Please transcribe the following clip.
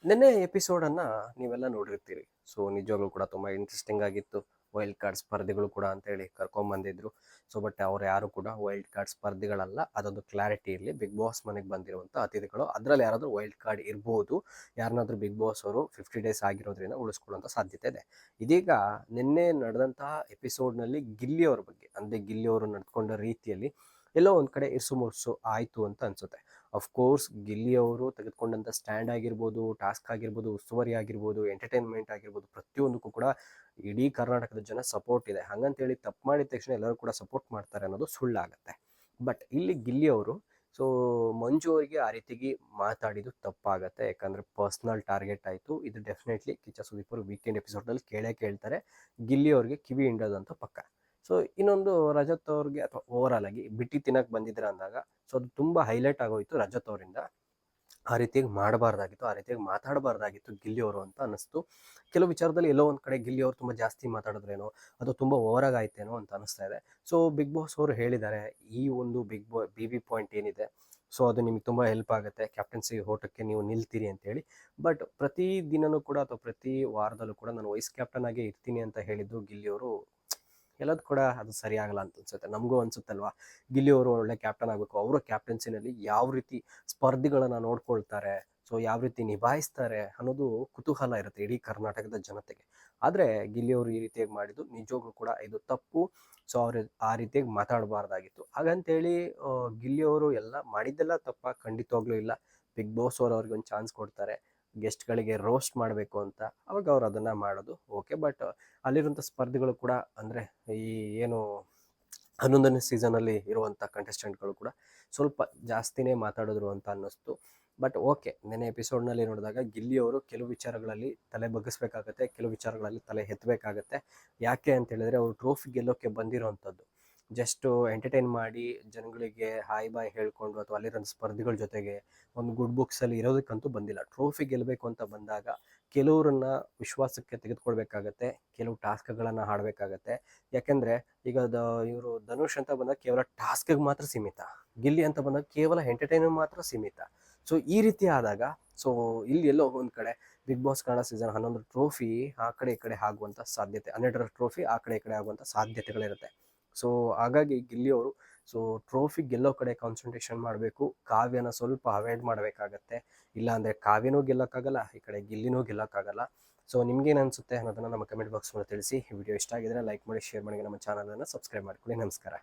ನಿನ್ನೆ ಎಪಿಸೋಡನ್ನು ನೀವೆಲ್ಲ ನೋಡಿರ್ತೀರಿ. ಸೊ ನಿಜವಾಗ್ಲೂ ಕೂಡ ತುಂಬ ಇಂಟ್ರೆಸ್ಟಿಂಗ್ ಆಗಿತ್ತು. ವೈಲ್ಡ್ ಕಾರ್ಡ್ ಸ್ಪರ್ಧಿಗಳು ಕೂಡ ಅಂತೇಳಿ ಕರ್ಕೊಂಬಂದಿದ್ರು. ಸೊ ಬಟ್ ಅವ್ರು ಯಾರು ಕೂಡ ವೈಲ್ಡ್ ಕಾರ್ಡ್ ಸ್ಪರ್ಧಿಗಳಲ್ಲ, ಅದೊಂದು ಕ್ಲಾರಿಟಿ ಇರಲಿ. ಬಿಗ್ ಬಾಸ್ ಮನೆಗೆ ಬಂದಿರುವಂಥ ಅತಿಥಿಗಳು, ಅದರಲ್ಲಿ ಯಾರಾದರೂ ವೈಲ್ಡ್ ಕಾರ್ಡ್ ಇರ್ಬೋದು. ಯಾರನ್ನಾದ್ರೂ ಬಿಗ್ ಬಾಸ್ ಅವರು 50 ಡೇಸ್ ಆಗಿರೋದ್ರಿಂದ ಉಳಿಸ್ಕೊಳ್ಳುವಂಥ ಸಾಧ್ಯತೆ ಇದೆ. ಇದೀಗ ನಿನ್ನೆ ನಡೆದಂತಹ ಎಪಿಸೋಡ್ನಲ್ಲಿ ಗಿಲ್ಲಿ ಅವ್ರ ಬಗ್ಗೆ, ಅಂದರೆ ಗಿಲ್ಲಿ ಅವರು ನಡೆದುಕೊಂಡ ರೀತಿಯಲ್ಲಿ ಎಲ್ಲೋ ಒಂದು ಕಡೆ ಇರ್ಸು ಮುರ್ಸು ಆಯಿತು ಅಂತ ಅನಿಸುತ್ತೆ. ಅಫ್ಕೋರ್ಸ್ ಗಿಲ್ಲಿ ಅವರು ತೆಗೆದುಕೊಂಡಂಥ ಸ್ಟ್ಯಾಂಡ್ ಆಗಿರ್ಬೋದು, ಟಾಸ್ಕ್ ಆಗಿರ್ಬೋದು, ಉಸ್ತುವಾರಿ ಆಗಿರ್ಬೋದು, ಎಂಟರ್ಟೈನ್ಮೆಂಟ್ ಆಗಿರ್ಬೋದು, ಪ್ರತಿಯೊಂದಕ್ಕೂ ಕೂಡ ಇಡೀ ಕರ್ನಾಟಕದ ಜನ ಸಪೋರ್ಟ್ ಇದೆ. ಹಾಗಂತೇಳಿ ತಪ್ಪು ಮಾಡಿದ ತಕ್ಷಣ ಎಲ್ಲರೂ ಕೂಡ ಸಪೋರ್ಟ್ ಮಾಡ್ತಾರೆ ಅನ್ನೋದು ಸುಳ್ಳಾಗತ್ತೆ. ಬಟ್ ಇಲ್ಲಿ ಗಿಲ್ಲಿ ಅವರು ಸೊ ಮಂಜು ಅವರಿಗೆ ಆ ರೀತಿಗೆ ಮಾತಾಡಿದ್ದು ತಪ್ಪಾಗತ್ತೆ. ಯಾಕಂದರೆ ಪರ್ಸ್ನಲ್ ಟಾರ್ಗೆಟ್ ಆಯಿತು. ಇದು ಡೆಫಿನೆಟ್ಲಿ ಕಿಚ್ಚ ಸುದೀಪ್ ಅವರು ವೀಕೆಂಡ್ ಎಪಿಸೋಡ್ನಲ್ಲಿ ಕೇಳ್ತಾರೆ. ಗಿಲ್ಲಿ ಅವರಿಗೆ ಕಿವಿ ಹಿಂಡೋದಂತ ಪಕ್ಕ. ಸೊ ಇನ್ನೊಂದು ರಜತ್ ಅವ್ರಿಗೆ ಅಥವಾ ಓವರಾಲ್ ಆಗಿ ಬಿಟ್ಟಿ ತಿನ್ನಕ್ಕೆ ಬಂದಿದ್ರೆ ಅಂದಾಗ ಸೊ ಅದು ತುಂಬ ಹೈಲೈಟ್ ಆಗೋಯ್ತು ರಜತ್ ಅವರಿಂದ. ಆ ರೀತಿಯಾಗಿ ಮಾಡಬಾರ್ದಾಗಿತ್ತು, ಆ ರೀತಿಯಾಗಿ ಮಾತಾಡಬಾರ್ದಾಗಿತ್ತು ಗಿಲ್ಲಿ ಅವರು ಅಂತ ಅನ್ನಿಸ್ತು. ಕೆಲವು ವಿಚಾರದಲ್ಲಿ ಎಲ್ಲೋ ಒಂದು ಕಡೆ ಗಿಲ್ಲಿ ಅವರು ತುಂಬ ಜಾಸ್ತಿ ಮಾತಾಡಿದ್ರೇನೋ, ಅದು ತುಂಬ ಓವರಾಗಿ ಆಯ್ತೇನೋ ಅಂತ ಅನಿಸ್ತಾ ಇದೆ. ಸೊ ಬಿಗ್ ಬಾಸ್ ಅವರು ಹೇಳಿದ್ದಾರೆ, ಈ ಒಂದು ಬಿ ಪಾಯಿಂಟ್ ಏನಿದೆ ಸೊ ಅದು ನಿಮಗೆ ತುಂಬ ಹೆಲ್ಪ್ ಆಗುತ್ತೆ, ಕ್ಯಾಪ್ಟನ್ಸಿ ಓಟಕ್ಕೆ ನೀವು ನಿಲ್ತೀರಿ ಅಂತೇಳಿ. ಬಟ್ ಪ್ರತಿ ದಿನನೂ ಕೂಡ ಅಥವಾ ಪ್ರತಿ ವಾರದಲ್ಲೂ ಕೂಡ ನಾನು ವೈಸ್ ಕ್ಯಾಪ್ಟನ್ ಆಗೇ ಇರ್ತೀನಿ ಅಂತ ಹೇಳಿದ್ದು ಗಿಲ್ಲಿ ಅವರು ಎಲ್ಲದು ಕೂಡ ಅದು ಸರಿಯಾಗಲ್ಲ ಅಂತ ಅನ್ಸುತ್ತೆ. ನಮಗೂ ಅನ್ಸುತ್ತಲ್ವಾ, ಗಿಲ್ಲಿ ಅವರು ಒಳ್ಳೆ ಕ್ಯಾಪ್ಟನ್ ಆಗಬೇಕು, ಅವರ ಕ್ಯಾಪ್ಟನ್ಸಿನಲ್ಲಿ ಯಾವ ರೀತಿ ಸ್ಪರ್ಧಿಗಳನ್ನ ನೋಡ್ಕೊಳ್ತಾರೆ, ಸೊ ಯಾವ ರೀತಿ ನಿಭಾಯಿಸ್ತಾರೆ ಅನ್ನೋದು ಕುತೂಹಲ ಇರುತ್ತೆ ಇಡೀ ಕರ್ನಾಟಕದ ಜನತೆಗೆ. ಆದರೆ ಗಿಲ್ಲಿ ಅವರು ಈ ರೀತಿಯಾಗಿ ಮಾಡಿದ್ದು ನಿಜವಾಗ್ಲೂ ಕೂಡ ಇದು ತಪ್ಪು. ಸೊ ಅವ್ರು ಆ ರೀತಿಯಾಗಿ ಮಾತಾಡಬಾರ್ದಾಗಿತ್ತು. ಹಾಗಂತೇಳಿ ಗಿಲ್ಲಿ ಅವರು ಎಲ್ಲ ಮಾಡಿದ್ದೆಲ್ಲ ತಪ್ಪ, ಖಂಡಿತವಾಗ್ಲೂ ಇಲ್ಲ. ಬಿಗ್ ಬಾಸ್ ಅವರು ಅವ್ರಿಗೆ ಒಂದು ಚಾನ್ಸ್ ಕೊಡ್ತಾರೆ ಗೆಸ್ಟ್ಗಳಿಗೆ ರೋಸ್ಟ್ ಮಾಡಬೇಕು ಅಂತ, ಅವಾಗ ಅವ್ರು ಅದನ್ನು ಮಾಡೋದು ಓಕೆ. ಬಟ್ ಅಲ್ಲಿರುವಂಥ ಸ್ಪರ್ಧಿಗಳು ಕೂಡ, ಅಂದರೆ ಈ ಏನು 11ನೇ ಸೀಸನಲ್ಲಿ ಇರುವಂಥ ಕಂಟೆಸ್ಟೆಂಟ್ಗಳು ಕೂಡ ಸ್ವಲ್ಪ ಜಾಸ್ತಿನೇ ಮಾತಾಡಿದ್ರು ಅಂತ ಅನ್ನಿಸ್ತು. ಬಟ್ ಓಕೆ, ನೆನೆ ಎಪಿಸೋಡ್ನಲ್ಲಿ ನೋಡಿದಾಗ ಗಿಲ್ಲಿ ಅವರು ಕೆಲವು ವಿಚಾರಗಳಲ್ಲಿ ತಲೆ ಬಗ್ಗಿಸ್ಬೇಕಾಗತ್ತೆ, ಕೆಲವು ವಿಚಾರಗಳಲ್ಲಿ ತಲೆ ಎತ್ತಬೇಕಾಗತ್ತೆ. ಯಾಕೆ ಅಂತ ಹೇಳಿದ್ರೆ ಅವರು ಟ್ರೋಫಿ ಗೆಲ್ಲೋಕ್ಕೆ ಬಂದಿರೋವಂಥದ್ದು. ಜಸ್ಟು ಎಂಟರ್ಟೈನ್ ಮಾಡಿ ಜನಗಳಿಗೆ ಹಾಯ್ ಬಾಯ್ ಹೇಳ್ಕೊಂಡು ಅಥವಾ ಅಲ್ಲಿರೋ ಸ್ಪರ್ಧಿಗಳ ಜೊತೆಗೆ ಒಂದು ಗುಡ್ ಬುಕ್ಸಲ್ಲಿ ಇರೋದಕ್ಕಂತೂ ಬಂದಿಲ್ಲ. ಟ್ರೋಫಿ ಗೆಲ್ಲಬೇಕು ಅಂತ ಬಂದಾಗ ಕೆಲವರನ್ನ ವಿಶ್ವಾಸಕ್ಕೆ ತೆಗೆದುಕೊಳ್ಬೇಕಾಗತ್ತೆ, ಕೆಲವು ಟಾಸ್ಕ್ಗಳನ್ನು ಆಡಬೇಕಾಗತ್ತೆ. ಯಾಕೆಂದರೆ ಈಗ ಇವರು ಧನುಷ್ ಅಂತ ಬಂದಾಗ ಕೇವಲ ಟಾಸ್ಕ್ಗೆ ಮಾತ್ರ ಸೀಮಿತ, ಗಿಲ್ಲಿ ಅಂತ ಬಂದಾಗ ಕೇವಲ ಎಂಟರ್ಟೈನ್ಮೆಂಟ್ ಮಾತ್ರ ಸೀಮಿತ. ಸೊ ಈ ರೀತಿ ಆದಾಗ ಸೊ ಇಲ್ಲಿ ಎಲ್ಲೋ ಒಂದು ಕಡೆ Bigg Boss Kannada season 11 trophy ಆ ಕಡೆ ಈ ಕಡೆ ಆಗುವಂಥ ಸಾಧ್ಯತೆ, 12ರ ಟ್ರೋಫಿ ಆ ಕಡೆ ಈ ಕಡೆ ಆಗುವಂಥ ಸಾಧ್ಯತೆಗಳಿರುತ್ತೆ. ಸೊ ಹಾಗಾಗಿ ಗಿಲ್ಲಿ ಅವರು ಸೊ ಟ್ರೋಫಿ ಗೆಲ್ಲೋ ಕಡೆ ಕಾನ್ಸಂಟ್ರೇಷನ್ ಮಾಡಬೇಕು, ಕಾವ್ಯನ ಸ್ವಲ್ಪ ಅವಾಯ್ಡ್ ಮಾಡಬೇಕಾಗತ್ತೆ. ಇಲ್ಲಾಂದರೆ ಕಾವ್ಯನೂ ಗೆಲ್ಲೋಕ್ಕಾಗಲ್ಲ, ಈ ಕಡೆ ಗಿಲ್ಲಿನೂ ಗೆಲ್ಲೋಕ್ಕಾಗಲ್ಲ. ಸೊ ನಿಮ್ಗೇನು ಅನಿಸುತ್ತೆ ಅನ್ನೋದನ್ನು ನಮ್ಮ ಕಮೆಂಟ್ ಬಾಕ್ಸ್ ಮೂಲಕ ತಿಳಿಸಿ. ಈ ವಿಡಿಯೋ ಇಷ್ಟ ಆಗಿದ್ರೆ ಲೈಕ್ ಮಾಡಿ, ಶೇರ್ ಮಾಡಿ, ನಮ್ಮ ಚಾನಲನ್ನು ಸಬ್ಸ್ಕ್ರೈಬ್ ಮಾಡ್ಕೊಳ್ಳಿ. ನಮಸ್ಕಾರ.